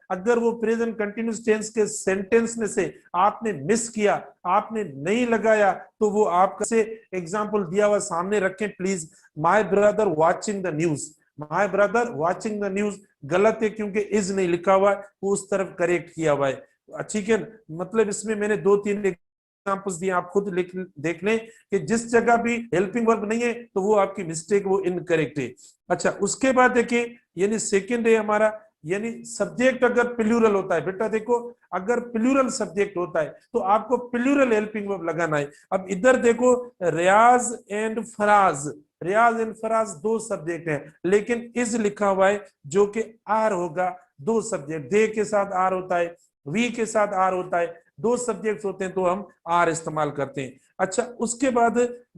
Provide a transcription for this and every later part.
अगर वो present continuous tense के सेंटेंस में से आपने मिस किया, आपने नहीं लगाया, तो वो आपका से एग्जाम्पल दिया हुआ सामने रखें please. My brother watching the news, my brother watching the news गलत है क्योंकि इज नहीं लिखा हुआ है, वो उस तरफ करेक्ट किया हुआ है। ठीक है, मतलब इसमें मैंने 2-3 एग्जांपल्स दिए, आप खुद देख लें कि जिस जगह भी हेल्पिंग वर्ब नहीं है तो वो आपकी मिस्टेक, वो इनकरेक्ट है। अच्छा, उसके बाद देखिए, यानी सेकंड है हमारा, यानी सब्जेक्ट अगर प्लूरल होता है, बेटा देखो अगर प्लूरल सब्जेक्ट होता है तो आपको प्लूरल हेल्पिंग वर्ब लगाना है। अब इधर देखो, रियाज एंड फराज, रियाज एंड फराज दो सब्जेक्ट हैं, लेकिन इज लिखा हुआ है जो कि आर होगा। दो सब्जेक्ट, दे के साथ आर होता है, वी के साथ आर होता है, दो सब्जेक्ट्स होते हैं तो हम आर इस्तेमाल करते हैं। अच्छा, उसके बाद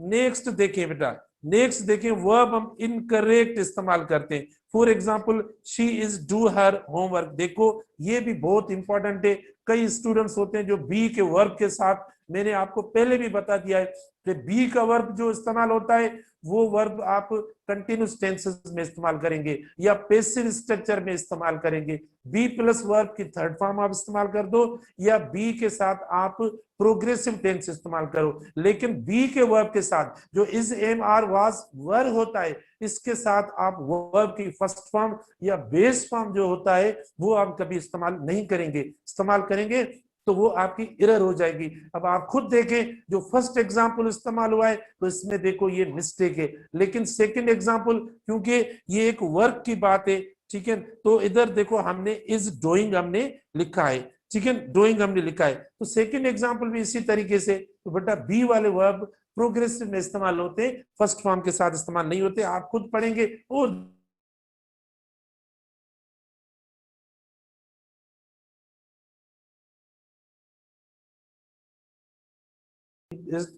नेक्स्ट देखें बेटा, नेक्स्ट देखें, वर्ब हम इनकरेक्ट इस्तेमाल करते हैं। For example, she is do her homework. देखो ये भी बहुत इंपॉर्टेंट है। कई स्टूडेंट्स होते हैं जो बी के वर्ब के साथ, मैंने आपको पहले भी बता दिया है कि बी का वर्ब जो इस्तेमाल होता है वो वर्ब आप कंटिन्यूस टेंसेस में इस्तेमाल करेंगे या पैसिव स्ट्रक्चर में इस्तेमाल करेंगे। बी प्लस वर्ब की थर्ड फॉर्म आप इस्तेमाल कर दो, या बी के साथ आप प्रोग्रेसिव टेंस इस्तेमाल करो। लेकिन बी के वर्ब के साथ जो इज, एम, आर, वाज, वर होता है, इसके साथ आप वर्ब की फर्स्ट फॉर्म या बेस फॉर्म जो होता है वो आप कभी इस्तेमाल नहीं करेंगे। इस्तेमाल करेंगे तो वो आपकी एरर हो जाएगी। अब आप खुद देखें, जो फर्स्ट एग्जांपल इस्तेमाल हुआ है तो इसमें देखो ये मिस्टेक है, लेकिन सेकंड एग्जांपल क्योंकि ये एक वर्क की बात है, ठीक है, तो इधर देखो हमने इज डूइंग हमने लिखा है, ठीक है, डूइंग हमने लिखा है, तो सेकंड एग्जांपल भी इसी तरीके से। तो बेटा बी वाले वर्ब प्रोग्रेसिव में इस्तेमाल होते हैं, फर्स्ट फॉर्म के साथ इस्तेमाल नहीं होते। आप खुद पढ़ेंगे और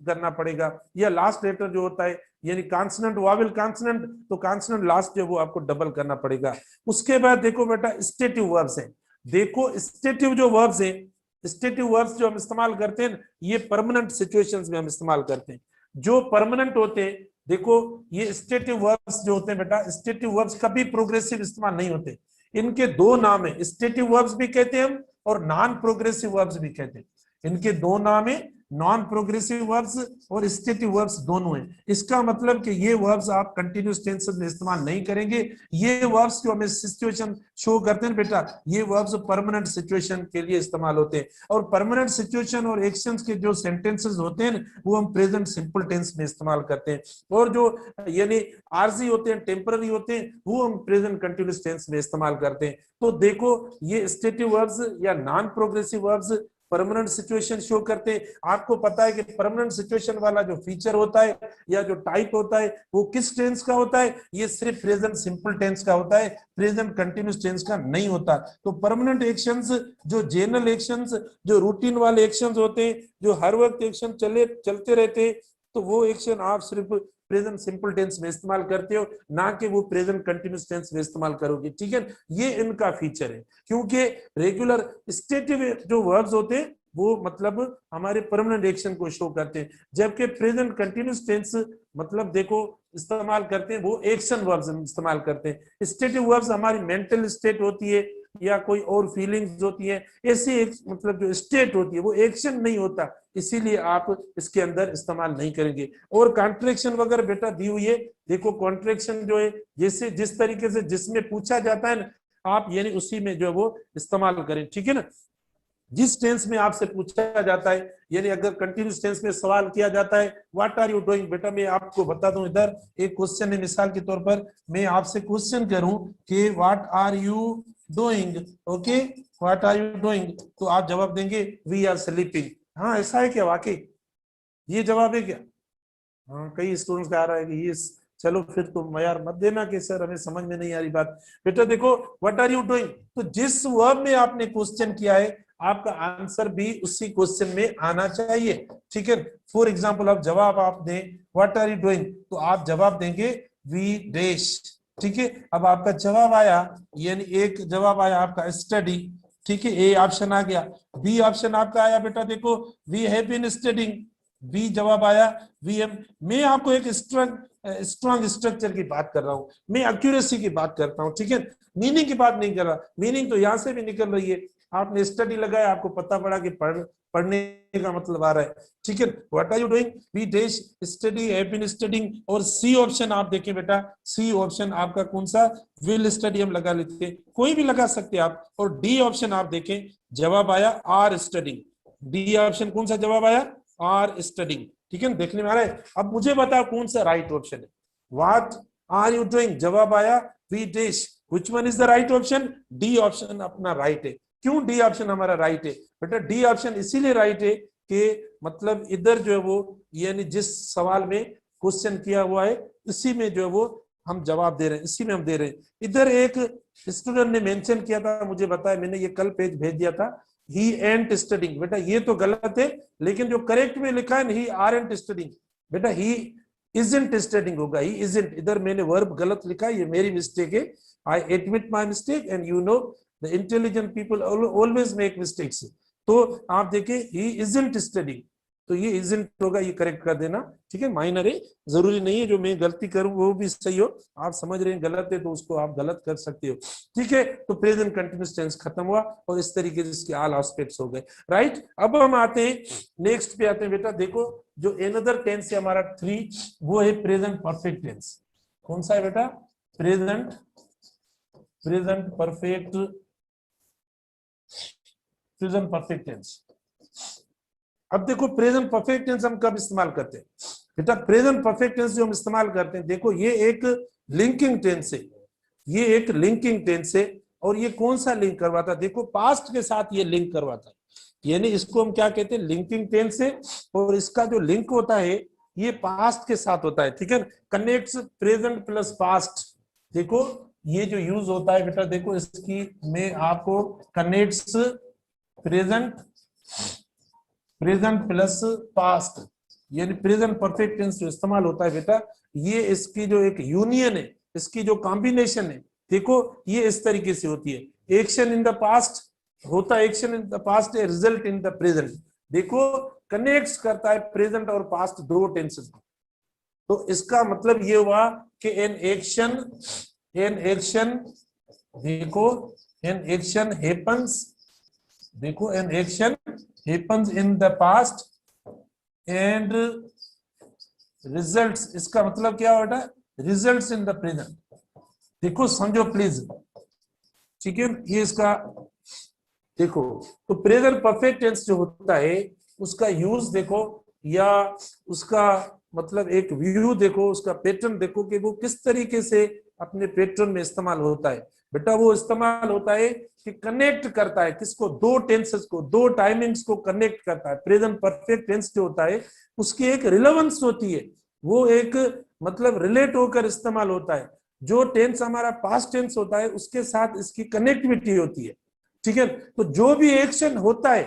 करना पड़ेगा। या लास्ट लेटर जो होता है, यानी कॉन्सोनेंट वावेल कॉन्सोनेंट, तो कॉन्सोनेंट लास्ट जो वो आपको डबल करना पड़ेगा। उसके बाद देखो बेटा स्टेटिव वर्ब्स हैं। देखो स्टेटिव जो वर्ब्स हैं, स्टेटिव वर्ब्स जो हम इस्तेमाल करते हैं ये परमानेंट सिचुएशंस में हम इस्तेमाल करते हैं। जो परमानेंट होते हैं, देखो ये स्टेटिव वर्ब्स जो होते हैं बेटा, स्टेटिव वर्ब्स कभी प्रोग्रेसिव इस्तेमाल नहीं होते। इनके दो नाम है, स्टेटिव वर्ब्स भी कहते हैं हम और नॉन प्रोग्रेसिव वर्ब्स भी कहते हैं। इनके दो नाम है, नॉन प्रोग्रेसिव वर्ब्स और स्टेटिव वर्ब्स दोनों हैं। इसका मतलब कि ये वर्ब्स आप कंटिन्यूस टेंसेस में इस्तेमाल नहीं करेंगे। ये वर्ब्स जो हमें सिचुएशन शो करते हैं बेटा, ये वर्ब्स परमानेंट सिचुएशन के लिए इस्तेमाल होते हैं। और परमानेंट सिचुएशन और एक्शंस के जो सेंटेंसेस होते हैं वो हम प्रेजेंट सिंपल टेंस में इस्तेमाल करते हैं। और जो यानी आरजी होते हैं, टेम्पररी होते हैं, वो हम प्रेजेंट कंटिन्यूस टेंस में इस्तेमाल करते हैं। तो देखो ये स्टेटिव वर्ब्स या non progressive verbs permanent situation show करते हैं। आपको पता है कि परमानेंट सिचुएशन वाला जो फीचर होता है या जो टाइप होता है वो किस टेंस का होता है, ये सिर्फ प्रेजेंट सिंपल टेंस का होता है, प्रेजेंट कंटिन्यूस टेंस का नहीं होता। तो परमानेंट एक्शंस, जो जनरल एक्शंस, जो रूटीन वाले एक्शंस होते हैं, जो हर वक्त एक्शन चलते रहते हैं, तो वो एक्शन आप सिर्फ प्रेजेंट सिंपल टेंस में इस्तेमाल करते हो, ना कि वो प्रेजेंट कंटिन्यूस टेंस में इस्तेमाल करोगे। ठीक है, ये इनका फीचर है। क्योंकि रेगुलर स्टेटिव जो वर्ब्स होते हैं वो मतलब हमारे परमानेंट एक्शन को शो करते हैं, जबकि प्रेजेंट कंटिन्यूस टेंस मतलब देखो इस्तेमाल करते हैं वो एक्शन वर्ब्स इस्तेमाल करते हैं। स्टेटिव वर्ब्स हमारी मेंटल स्टेट होती है या कोई और फीलिंग्स होती है, ऐसी एक मतलब जो स्टेट होती है वो एक्शन नहीं होता, इसीलिए आप इसके अंदर इस्तेमाल नहीं करेंगे। और कॉन्ट्रैक्शन वगैरह बेटा दी हुई है, देखो कॉन्ट्रैक्शन जो है जैसे जिस तरीके से जिसमें पूछा जाता है ना, आप यानी उसी में जो है वो इस्तेमाल करें। ठीक है ना, जिस टेंस में आपसे पूछा जाता है, यानी अगर कंटिन्यूस टेंस में सवाल किया जाता है व्हाट आर यू डूइंग, बेटा मैं आपको बता दूं, इधर एक क्वेश्चन है, मिसाल के तौर पर मैं आपसे क्वेश्चन करूं कि what are you doing, okay, what are you doing, तो आप जवाब देंगे वी आर स्लीपिंग। हाँ ऐसा है क्या, वाकई ये जवाब है क्या? हाँ, कई स्टूडेंट्स का आ रहा है कि ये, चलो फिर तुम यार मत देना कि सर हमें समझ में नहीं आ रही बात। बेटा देखो व्हाट आर यू डूइंग, तो जिस वर्ब में आपने क्वेश्चन किया है आपका आंसर भी उसी क्वेश्चन में आना चाहिए। ठीक है, फॉर एग्जांपल आप जवाब आप दें व्हाट आर यू डूइंग, तो आप जवाब देंगे वी डैश। ठीक है, अब आपका जवाब आया, यानी एक जवाब आया आपका स्टडी। ठीक है, ए ऑप्शन आ गया। बी ऑप्शन आपका आया बेटा देखो we have been studying. B जवाब आया वीएम। मैं आपको एक स्ट्रॉन्ग स्ट्रक्चर की बात कर रहा हूं, मैं एक्यूरेसी की बात करता हूं, ठीक है, मीनिंग की बात नहीं कर रहा। मीनिंग तो यहां से भी निकल रही है, आपने स्टडी लगाया, आपको पता पड़ा कि पढ़ने का मतलब आ रहा है, ठीक है। What are you doing, we dash study, have been studying. और सी ऑप्शन आप देखें बेटा, सी ऑप्शन आपका कौन सा, विल स्टडी हम लगा लेते हैं, कोई भी लगा सकते हैं आप। और डी ऑप्शन आप देखें, जवाब आया आर स्टडिंग। डी ऑप्शन कौन सा जवाब आया, आर स्टडिंग, ठीक है, देखने में आ रहा है। अब मुझे बताओ कौन सा राइट ऑप्शन है, व्हाट आर यू डूइंग, जवाब आया we dish, which one is the right option, d option अपना राइट है। क्यों डी ऑप्शन हमारा राइट है बेटा, डी ऑप्शन इसीलिए राइट है कि मतलब इधर जो है वो, यानी जिस सवाल में क्वेश्चन किया हुआ है इसी में जो है वो हम जवाब दे रहे हैं, इसी में हम दे रहे हैं। इधर एक स्टूडेंट ने मेंशन किया था, मुझे बताया, मैंने ये कल पेज भेज दिया था, ही एंट स्टडिंग। बेटा ये तो गलत है, लेकिन जो करेक्ट में लिखा है ही आर एंट स्टडिंग, बेटा ही इजंट स्टडिंग होगा, ही इजंट। इधर मैंने वर्ब गलत लिखा है, ये मेरी मिस्टेक है, I admit my mistake and you know the intelligent people always make mistakes. तो आप देखिए ही इजंट स्टडिंग, तो ये इजंट होगा, ये करेक्ट कर देना, ठीक है, माइनर है, जरूरी नहीं है जो मैं गलती करूं वो भी सही हो, आप समझ रहे हैं गलत है तो उसको आप गलत कर सकते हो, ठीक है। तो प्रेजेंट कंटिन्यूअस टेंस खत्म हुआ और इस तरीके से इसके ऑल एस्पेक्ट्स हो गए, राइट। अब हम आते हैं नेक्स्ट पे आते हैं बेटा, देखो जो एनदर टेंस है हमारा 3, वो है प्रेजेंट परफेक्ट टेंस। कौन सा है बेटा, प्रेजेंट परफेक्ट टेंस। अब देखो प्रेजेंट परफेक्ट टेंस हम कब इस्तेमाल करते हैं बेटा, प्रेजेंट परफेक्ट टेंस जो हम इस्तेमाल करते हैं, देखो ये एक लिंकिंग टेंस है, ये एक लिंकिंग टेंस है। और ये कौन सा लिंक करवाता है, देखो पास्ट के साथ ये लिंक करवाता है, यानी इसको हम क्या कहते हैं, लिंकिंग टेंस है। और इसका जो लिंक होता है ये पास्ट के साथ होता है, ठीक है, कनेक्ट्स प्रेजेंट प्लस पास्ट। देखो ये जो यूज होता है बेटा, देखो इसकी मैं आपको कनेक्ट्स प्रेजेंट प्लस पास्ट, यानी प्रेजेंट परफेक्ट टेंस जो इस्तेमाल होता है बेटा, ये इसकी जो एक यूनियन है, इसकी जो कॉम्बिनेशन है, देखो ये इस तरीके से होती है, एक्शन इन द पास्ट होता है, एक्शन इन द पास्ट है, रिजल्ट इन द प्रेजेंट। देखो कनेक्ट्स करता है प्रेजेंट और पास्ट दो टेंसेस को, तो इसका मतलब ये हुआ कि एन एक्शन देखो एन एक्शन हैपेंस, देखो an action happens in the past and results, इसका मतलब क्या होता है, results in the present। देखो समझो प्लीज, ठीक है, ये इसका देखो, तो प्रेजेंट परफेक्ट टेंस जो होता है उसका यूज देखो, या उसका मतलब एक व्यू देखो, उसका पैटर्न देखो कि वो किस तरीके से अपने पैटर्न में इस्तेमाल होता है। बेटा वो इस्तेमाल होता है कि कनेक्ट करता है किसको, दो टेंसेस को, दो टाइमिंग्स को कनेक्ट करता है। प्रेजेंट परफेक्ट टेंस जो होता है उसकी एक रिलेवेंस होती है, वो एक मतलब रिलेट होकर इस्तेमाल होता है। जो टेंस हमारा पास्ट टेंस होता है उसके साथ इसकी कनेक्टिविटी होती है, ठीक है। तो जो भी एक्शन होता है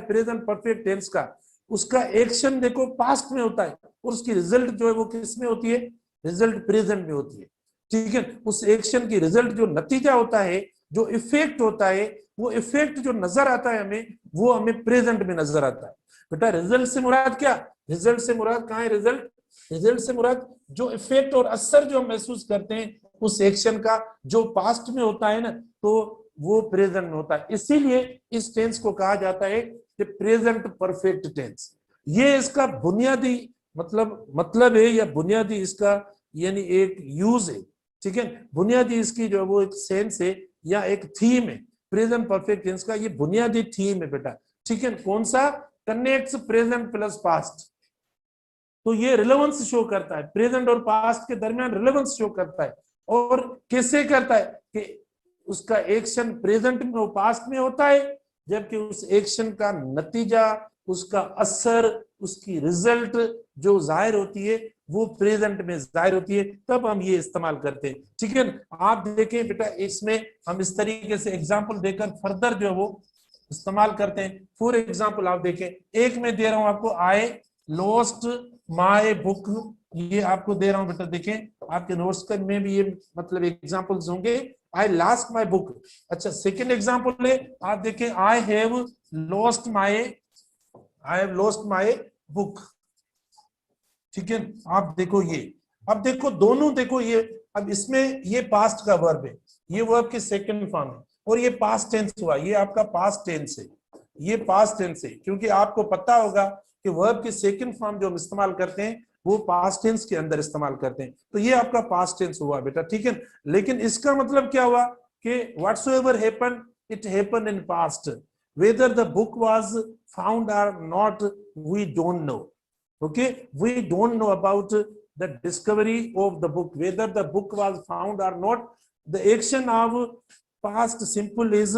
प्रेजेंट परफेक्ट टेंस का, उसका एक्शन देखो पास्ट में होता है और उसकी रिजल्ट जो है वो किस में होती है, रिजल्ट प्रेजेंट में होती है, ठीक है। उस एक्शन की रिजल्ट जो नतीजा होता है, जो इफेक्ट होता है, वो इफेक्ट जो नजर आता है हमें, वो हमें प्रेजेंट में नजर आता है। बेटा रिजल्ट से मुराद क्या, रिजल्ट से मुराद कहाँ है, रिजल्ट से मुराद जो इफेक्ट और असर जो हम महसूस करते हैं उस एक्शन का, जो पास्ट में होता है ना, तो वो प्रेजेंट में होता है। इसीलिए इस टेंस को कहा जाता है कि प्रेजेंट परफेक्ट टेंस। ये इसका बुनियादी मतलब है, या बुनियादी इसका यानी एक यूज है, ठीक है, बुनियादी इसकी जो वो एक सेंस है या एक थीम है। प्रेजेंट परफेक्ट टेंस का ये बुनियादी थीम है बेटा, ठीक है। कौन सा, कनेक्ट्स प्रेजेंट प्लस पास्ट। तो ये रिलेवेंस शो करता है, प्रेजेंट और पास्ट के दरमियान रिलेवेंस शो करता है। और कैसे करता है कि उसका एक्शन प्रेजेंट में और पास्ट में होता है, जबकि उस एक्शन का नतीजा, उसका असर, उसकी रिजल्ट जो जाहिर होती है वो प्रेजेंट में जाहिर होती है, तब हम ये इस्तेमाल करते हैं, ठीक है। आप देखें बेटा इसमें हम इस तरीके से एग्जांपल देकर फर्दर जो है वो इस्तेमाल करते हैं। फॉर एग्जांपल आप देखें, एक मैं दे रहा हूं आपको, आई लॉस्ट माय बुक, ये आपको दे रहा हूं बेटा, देखें आपके नोट्स में भी ये मतलब एग्जांपल्स होंगे, आई लॉस्ट माय बुक। अच्छा सेकंड एग्जांपल है, आप देखें, I have lost my I have lost my book. ठीक है, आप देखो ये, अब देखो दोनों, देखो ये, अब इसमें ये पास्ट का वर्ब है, ये वर्ब की सेकंड फॉर्म है, और ये पास्ट टेंस हुआ, ये आपका पास्ट टेंस है, ये पास्ट टेंस है, क्योंकि आपको पता होगा कि वर्ब की सेकंड फॉर्म जो हम इस्तेमाल करते हैं वो पास्ट टेंस के अंदर इस्तेमाल करते हैं, तो ये आपका पास्ट टेंस हुआ बेटा। ठीक है, लेकिन इसका मतलब क्या हुआ कि whatsoever happened it happened in past, whether the book was found or not we don't know. Okay, we don't know about the discovery of the book, whether the book was found or not. The action of past simple is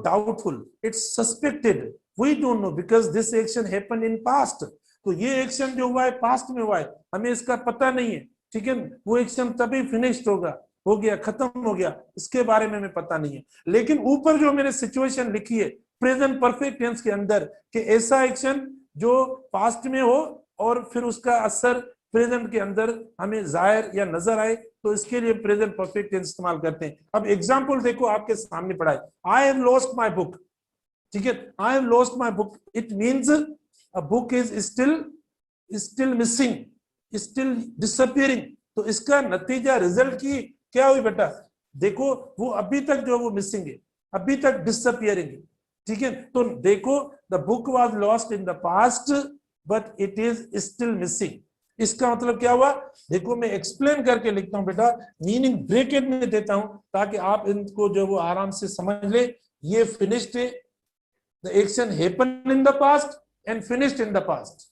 doubtful, it's suspected, we don't know because this action happened in past. तो ये action जो हुआ है past में हुआ है, हमें इसका पता नहीं है। ठीक है, वो एक्शन तभी फिनिश्ड होगा, हो गया, खत्म हो गया, इसके बारे में हमें पता नहीं है। लेकिन ऊपर जो मैंने सिचुएशन लिखी है प्रेजेंट परफेक्ट टेंस के अंदर कि ऐसा एक्शन जो पास्ट में हो और फिर उसका असर प्रेजेंट के अंदर हमें जाहिर या नजर आए, तो इसके लिए प्रेजेंट परफेक्ट टेंस इस्तेमाल करते हैं। अब एग्जांपल देखो आपके सामने पड़ा है, I have lost my book. ठीक है, I have lost my book, it means a book is still missing, still disappearing. तो इसका नतीजा रिजल्ट की क्या हुई बेटा, देखो वो अभी तक जो वो मिसिंग है, अभी तक डिसअपियरिंग है। ठीक है, तो देखो the book was lost in the past but it is still missing. इसका मतलब क्या हुआ, देखो मैं एक्सप्लेन करके लिखता हूं बेटा, मीनिंग ब्रैकेट में देता हूं ताकि आप इनको जो वो आराम से समझ ले। ये फिनिश्ड है, the action happened in the past and finished in the past.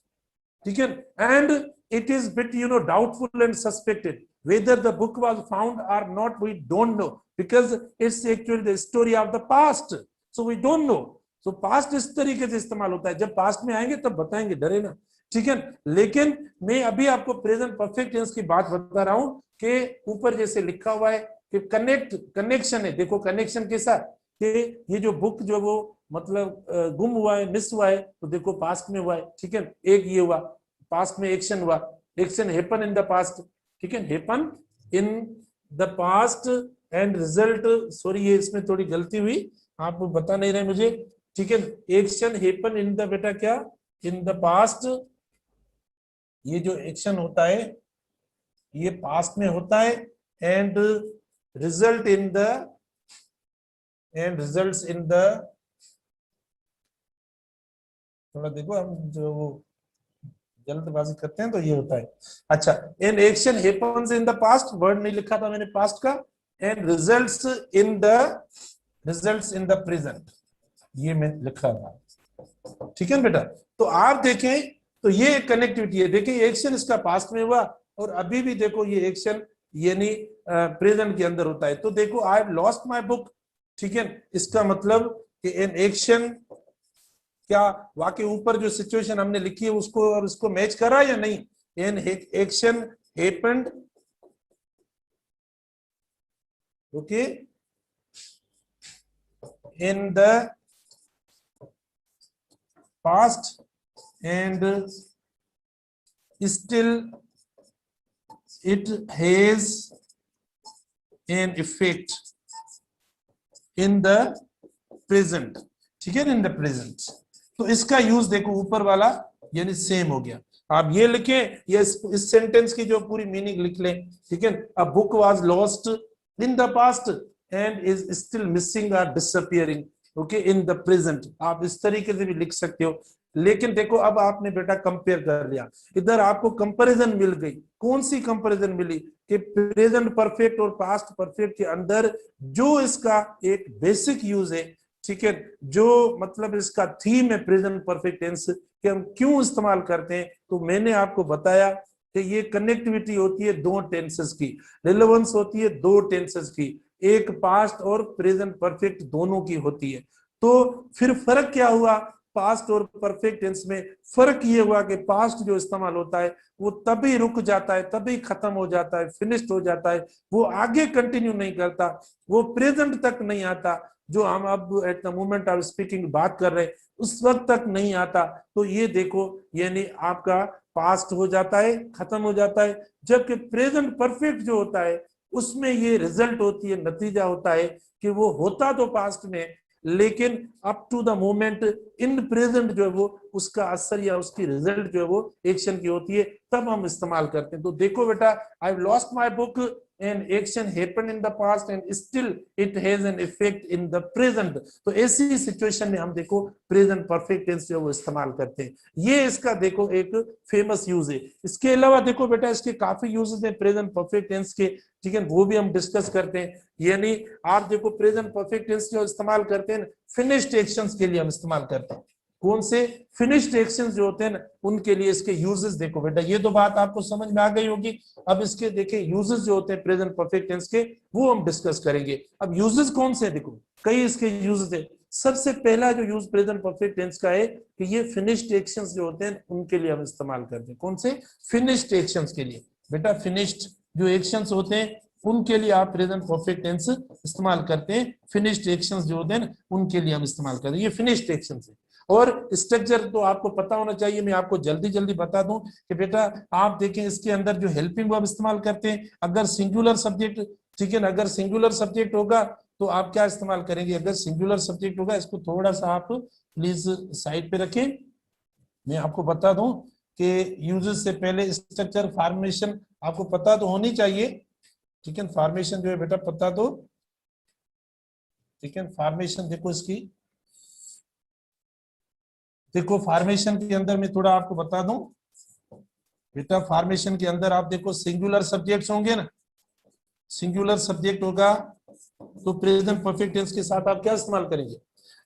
ठीक है, and it is bit doubtful and suspected whether the book was found or not, we don't know because it's actually the story of the past, so we don't know. so past इस तरीके से इस्तेमाल होता है, जब past में आएंगे तब बताएंगे, डरे ना। ठीक है, लेकिन मैं अभी आपको प्रेजेंट परफेक्ट टेंस की बात बता रहा हूं कि ऊपर जैसे लिखा हुआ है कि कनेक्शन है, देखो कनेक्शन के साथ कि ये जो बुक जो वो मतलब गुम हुआ है, मिस हुआ है, तो देखो पास्ट में हुआ है। ठीक है, एक ये हुआ पास्ट में एक्शन हुआ, action happen in the past. ठीक है, happen in the past and result, sorry ये इसमें थोड़ी गलती हुई, आप बता नहीं रहे मुझे। ठीक है, एक्शन हैपन इन द बेटा क्या, इन द पास्ट, ये जो एक्शन होता है ये पास्ट में होता है, and result in the, and results in the, थोड़ा देखो हम जो जल्दबाजी करते हैं तो ये होता है। अच्छा, an action happens in the past, word नहीं लिखा था मैंने पास्ट का, and results in the present, ये मैं लिखा था। ठीक है बेटा, तो आप देखें तो ये कनेक्टिविटी है, देखिए एक्शन इसका पास्ट में हुआ और अभी भी देखो ये एक्शन यानी प्रेजेंट के अंदर होता है। तो देखो I have lost my book. ठीक है, इसका मतलब कि एन एक्शन क्या वाकई ऊपर जो सिचुएशन हमने लिखी है उसको और उसको मैच करा या नहीं, an action happened, okay, in the past and still it has an effect in the present. ठीक है, इन द प्रेजेंट। तो इसका यूज देखो ऊपर वाला यानी सेम हो गया, आप ये लिखें या इस सेंटेंस की जो पूरी मीनिंग लिख लें। ठीक है, a book was lost in the past and is still missing और disappearing, okay, in the present, आप इस तरीके से भी लिख सकते हो। लेकिन देखो अब आपने बेटा कंपेयर कर लिया, इधर आपको कंपैरिजन मिल गई। कौन सी कंपैरिजन मिली कि प्रेजेंट परफेक्ट और पास्ट परफेक्ट के अंदर जो इसका एक बेसिक यूज है, ठीक है, जो मतलब इसका थीम है प्रेजेंट परफेक्ट टेंस कि हम क्यों इस्तेमाल करते हैं, तो मैंने आपको बताया कि ये कनेक्टिविटी होती है दो टेंसेस की, रिलेवेंस होती है दो टेंसेस की, एक पास्ट और प्रेजेंट परफेक्ट दोनों की होती है। तो फिर फर्क क्या हुआ पास्ट और परफेक्ट टेंस में, फर्क ये हुआ कि पास्ट जो इस्तेमाल होता है वो तभी रुक जाता है, तभी खत्म हो जाता है, फिनिश्ड हो जाता है, वो आगे कंटिन्यू नहीं करता, वो प्रेजेंट तक नहीं आता, जो हम अब at the moment of speaking बात कर रहे हैं उस वक्त तक नहीं आता। तो ये देखो यानी आपका पास्ट हो जाता है, खत्म हो जाता है, जबकि प्रेजेंट परफेक्ट जो होता है उसमें ये रिजल्ट होती है, नतीजा होता है कि वो होता तो पास्ट में लेकिन up to the moment in present जो है वो उसका असर या उसकी रिजल्ट जो है वो एक्शन की होती है, तब हम इस्तेमाल करते हैं। तो देखो बेटा, I have lost my book and action happened in the past and still it has an effect in the present। तो ऐसी सिचुएशन में हम देखो प्रेजेंट परफेक्ट टेंस जो वो इस्तेमाल करते हैं। ये इसका देखो एक फेमस यूज है। इसके अलावा देखो बेटा इसके काफी यूजेस हैं प्रेजेंट परफेक्ट टेंस के, ठीक है, वो भी हम डिस्कस करते हैं। यानी आप देखो प्रेजेंट परफेक्ट टेंस जो इस्तेमाल करते हैं फिनिश्ड एक्शंस के लिए हम इस्तेमाल करते हैं। कौन से? फिनिश्ड एक्शंस जो होते हैं ना उनके लिए इसके यूजेस देखो बेटा। ये तो बात आपको समझ में आ गई होगी। अब इसके देखिए यूजेस जो होते हैं प्रेजेंट परफेक्ट टेंस के वो हम डिस्कस करेंगे। अब यूजेस कौन से? देखो कई इसके यूजेस है। सबसे पहला जो यूज प्रेजेंट परफेक्ट टेंस का है कि ये फिनिश्ड एक्शंस जो होते हैं उनके लिए हम इस्तेमाल करते हैं। कौन से? फिनिश्ड एक्शंस के लिए बेटा। फिनिश्ड जो एक्शंस होते हैं उनके लिए आप प्रेजेंट परफेक्ट टेंस इस्तेमाल करते हैं। फिनिश्ड एक्शंस जो होते हैं उनके लिए हम इस्तेमाल करते हैं। ये फिनिश्ड एक्शंस है। और स्ट्रक्चर तो आपको पता होना चाहिए। मैं आपको जल्दी जल्दी बता दूं कि बेटा आप देखें इसके अंदर जो हेल्पिंग वर्ब इस्तेमाल करते हैं, अगर सिंगुलर सब्जेक्ट, ठीक है ना, अगर सिंगुलर सब्जेक्ट होगा तो आप क्या इस्तेमाल करेंगे? अगर सिंगुलर सब्जेक्ट होगा, इसको थोड़ा सा आप प्लीज साइड पे रखें। मैं आपको बता दूं कि यूजेस से पहले स्ट्रक्चर फॉर्मेशन आपको पता तो होनी चाहिए, ठीक है। फॉर्मेशन जो है बेटा पता तो, ठीक है। फॉर्मेशन देखो इसकी, देखो फॉर्मेशन के अंदर मैं थोड़ा आपको बता दूं बेटा। फॉर्मेशन के अंदर आप देखो सिंगुलर सब्जेक्ट्स होंगे ना, सिंगुलर सब्जेक्ट होगा तो प्रेजेंट परफेक्ट टेंस के साथ आप क्या इस्तेमाल करेंगे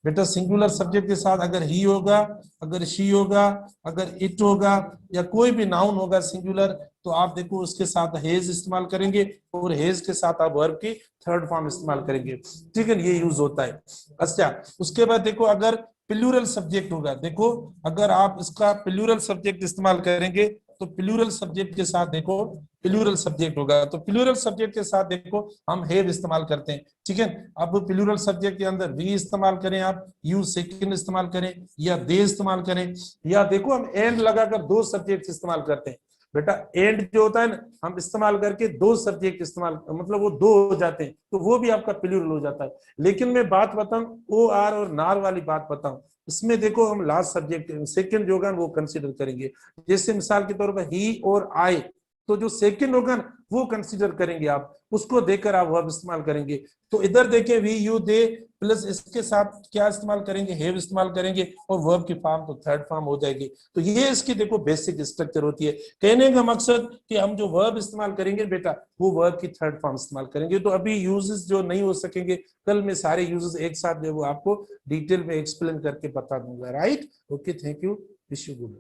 बेटा? सिंगुलर सब्जेक्ट के साथ अगर ही होगा, अगर शी होगा, अगर इट होगा या कोई भी नाउन होगा सिंगुलर, तो आप देखो उसके साथ हेज इस्तेमाल करेंगे और हेज के साथ आप वर्ब की थर्ड फॉर्म इस्तेमाल करेंगे, ठीक है। ये यूज होता है। अच्छा, उसके बाद देखो अगर प्लूरल सब्जेक्ट होगा, देखो अगर आप इसका प्लूरल सब्जेक्ट इस्तेमाल करेंगे तो प्लूरल सब्जेक्ट के साथ देखो, प्लूरल सब्जेक्ट होगा तो प्लूरल सब्जेक्ट के साथ देखो हम हैव इस्तेमाल करते हैं, ठीक है। अब प्लूरल सब्जेक्ट के अंदर वी इस्तेमाल करें, आप यू सेकंड इस्तेमाल करें या दे इस्तेमाल करें, या देखो हम एंड लगाकर दो सब्जेक्ट इस्तेमाल करते हैं बेटा। एंड जो होता है ना हम इस्तेमाल करके दो सब्जेक्ट इस्तेमाल, मतलब वो दो हो जाते हैं तो वो भी आपका प्लूरल हो जाता है। लेकिन मैं बात बताऊं ओ आर और नार वाली बात बताऊं, इसमें देखो हम लास्ट सब्जेक्ट सेकंड जो होगा वो कंसीडर करेंगे। जैसे मिसाल के तौर पर ही और आई, तो जो सेकंड होगा ना वो कंसीडर करेंगे आप, उसको देकर आप वर्ब इस्तेमाल करेंगे। तो इधर देखें वी यू दे प्लस इसके साथ क्या इस्तेमाल करेंगे? हैव इस्तेमाल करेंगे और वर्ब की फॉर्म तो थर्ड फॉर्म हो जाएगी। तो ये इसकी देखो बेसिक स्ट्रक्चर होती है। कहने का मकसद कि हम जो वर्ब इस्तेमाल करेंगे बेटा वो वर्ब की थर्ड फॉर्म इस्तेमाल करेंगे। तो अभी यूजेस जो नहीं हो सकेंगे, कल मैं सारे यूजेस एक साथ जो वो आपको डिटेल में एक्सप्लेन करके बता दूंगा। Right, okay, thank you, wish you good.